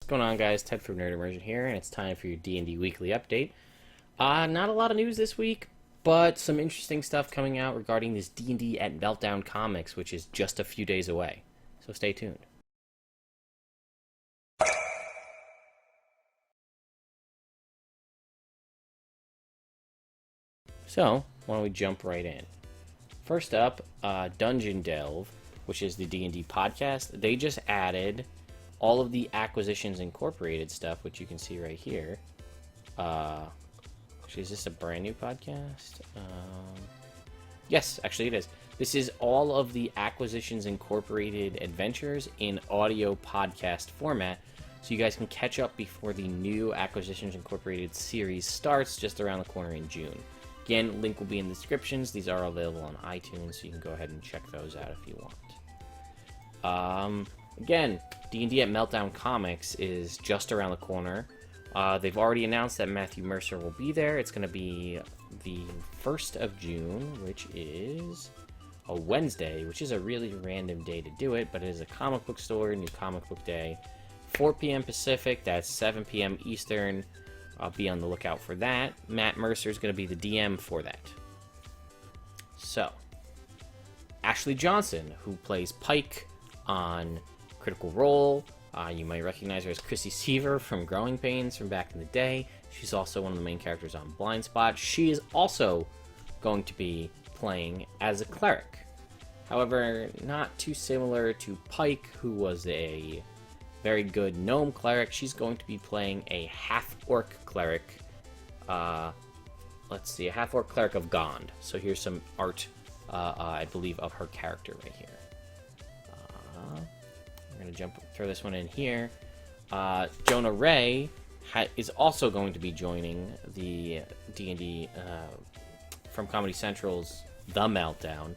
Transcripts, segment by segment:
going on, guys? Ted from Nerd Immersion here, and it's time for your D&D weekly update. Not a lot of news this week, but some interesting stuff coming out regarding this D&D at Meltdown Comics, which is just a few days away. So stay tuned. So, why don't we jump right in? First up, Dungeon Delve, which is the D&D podcast. They just added all of the Acquisitions Incorporated stuff, which you can see right here. Actually, is this a brand new podcast? Yes, actually it is. This is all of the Acquisitions Incorporated adventures in audio podcast format, so you guys can catch up before the new Acquisitions Incorporated series starts just around the corner in June. Again, link will be in the descriptions. These are available on iTunes, so you can go ahead and check those out if you want. Again, D&D at Meltdown Comics is just around the corner. They've already announced that Matthew Mercer will be there. It's going to be the 1st of June, which is a Wednesday, which is a really random day to do it, but it is a comic book store, new comic book day. 4 p.m. Pacific, that's 7 p.m. Eastern. I'll be on the lookout for that. Matt Mercer is going to be the DM for that. So, Ashley Johnson, who plays Pike on Critical Role. You might recognize her as Chrissy Seaver from Growing Pains from back in the day. She's also one of the main characters on Blind Spot. She is also going to be playing as a cleric. However, not too similar to Pike, who was a very good gnome cleric. She's going to be playing a half-orc cleric. Let's see, a half-orc cleric of Gond. So here's some art, I believe, of her character right here. We're going to throw this one in here. Jonah Ray is also going to be joining the D&D from Comedy Central's The Meltdown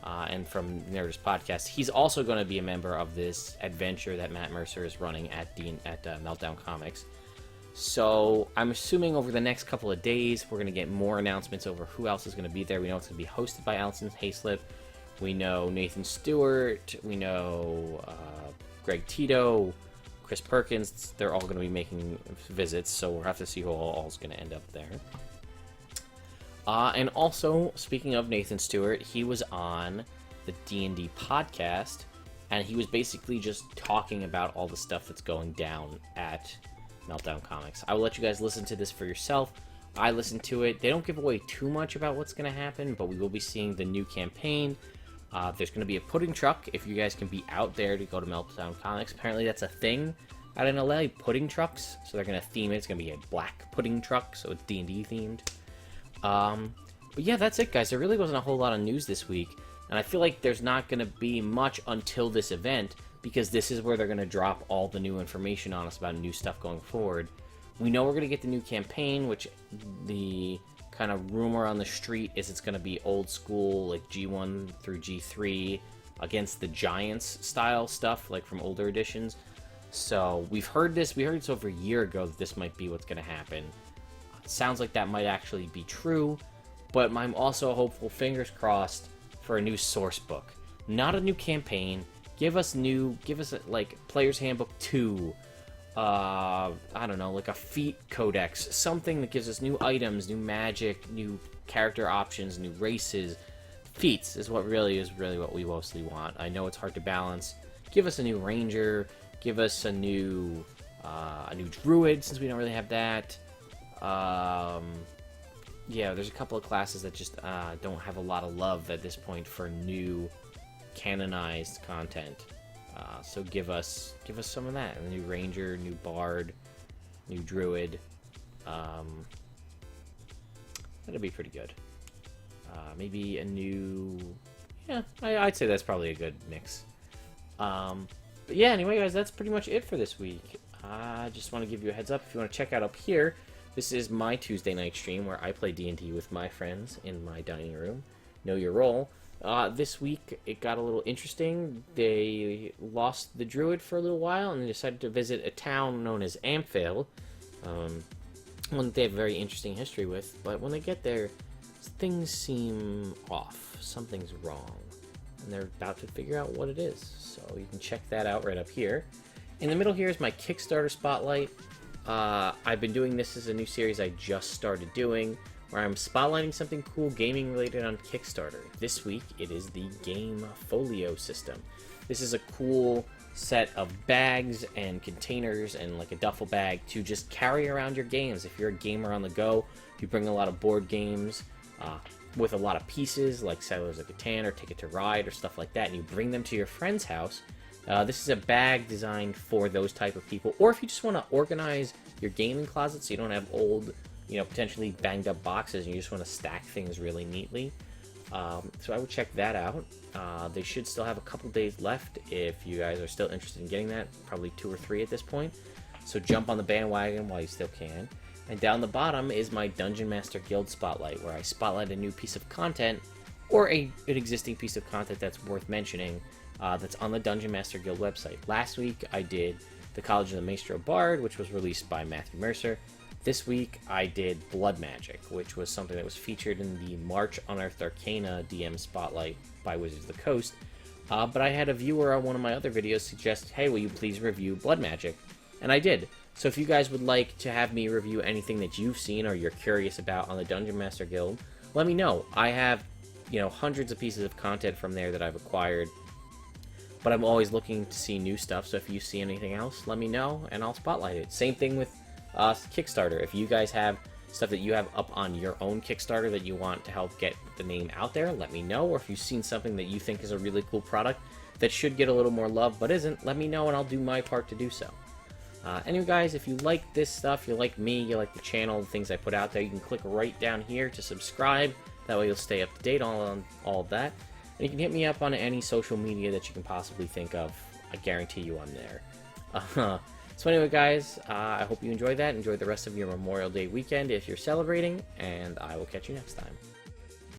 and from Nerdist Podcast. He's also going to be a member of this adventure that Matt Mercer is running at Meltdown Comics. So I'm assuming over the next couple of days we're going to get more announcements over who else is going to be there. We know it's going to be hosted by Allison Hayslip. We know Nathan Stewart. We know Greg Tito, Chris Perkins. They're all going to be making visits, so we'll have to see who all's going to end up there. And also, speaking of Nathan Stewart, he was on the D&D podcast, and he was basically just talking about all the stuff that's going down at Meltdown Comics. I will let you guys listen to this for yourself. I listened to it. They don't give away too much about what's going to happen, but we will be seeing the new campaign. There's going to be a pudding truck if you guys can be out there to go to Meltdown Comics. Apparently that's a thing out in LA, pudding trucks. So they're going to theme it. It's going to be a black pudding truck, so it's D&D themed. But yeah, that's it, guys. There really wasn't a whole lot of news this week. And I feel like there's not going to be much until this event, because this is where they're going to drop all the new information on us about new stuff going forward. We know we're going to get the new campaign, which the kind of rumor on the street is it's going to be old school, like G1 through G3 against the Giants style stuff, like from older editions. So we heard this over a year ago that this might be what's going to happen. It sounds like that might actually be true, but I'm also hopeful, fingers crossed, for a new source book. Not a new campaign. Give us like Player's Handbook 2. I don't know, like a feat codex, something that gives us new items, new magic, new character options, new races. Feats is what really what we mostly want. I know it's hard to balance. Give us a new ranger, give us a new druid, since we don't really have that. Yeah, there's a couple of classes that just don't have a lot of love at this point for new canonized content. So give us some of that. A new ranger, new bard, new druid. That'd be pretty good. Maybe a new... Yeah, I'd say that's probably a good mix. But yeah, anyway, guys, that's pretty much it for this week. I just want to give you a heads up. If you want to check out up here, this is my Tuesday night stream where I play D&D with my friends in my dining room. Know your role. This week, it got a little interesting. They lost the druid for a little while and they decided to visit a town known as Amphale. One that they have a very interesting history with, but when they get there, things seem off. Something's wrong. And they're about to figure out what it is. So you can check that out right up here. In the middle here is my Kickstarter spotlight. I've been doing this as a new series I just started doing, where I'm spotlighting something cool gaming related on Kickstarter. This week it is the Game Folio system. This is a cool set of bags and containers and like a duffel bag to just carry around your games. If you're a gamer on the go, if you bring a lot of board games with a lot of pieces like Settlers of Catan or Ticket to Ride or stuff like that, and you bring them to your friend's house, this is a bag designed for those type of people. Or if you just want to organize your gaming closet so you don't have old, potentially banged up boxes and you just want to stack things really neatly. So I would check that out. They should still have a couple days left if you guys are still interested in getting that. Probably 2 or 3 at this point. So jump on the bandwagon while you still can. And down the bottom is my Dungeon Master Guild Spotlight, where I spotlight a new piece of content or an existing piece of content that's worth mentioning that's on the Dungeon Master Guild website. Last week I did The College of the Maestro Bard, which was released by Matthew Mercer. This week I did Blood Magic, which was something that was featured in the March Unearthed Arcana DM Spotlight by Wizards of the Coast. But I had a viewer on one of my other videos suggest, hey, will you please review Blood Magic? And I did. So if you guys would like to have me review anything that you've seen or you're curious about on the Dungeon Master Guild, let me know. I have, hundreds of pieces of content from there that I've acquired, but I'm always looking to see new stuff. So if you see anything else, let me know and I'll spotlight it. Same thing with Kickstarter. If you guys have stuff that you have up on your own Kickstarter that you want to help get the name out there, let me know. Or if you've seen something that you think is a really cool product that should get a little more love but isn't, let me know and I'll do my part to do so. Anyway, guys, if you like this stuff, you like me, you like the channel, the things I put out there, you can click right down here to subscribe. That way you'll stay up to date on all of that. And you can hit me up on any social media that you can possibly think of. I guarantee you I'm there. So anyway, guys, I hope you enjoy that. Enjoy the rest of your Memorial Day weekend if you're celebrating, and I will catch you next time.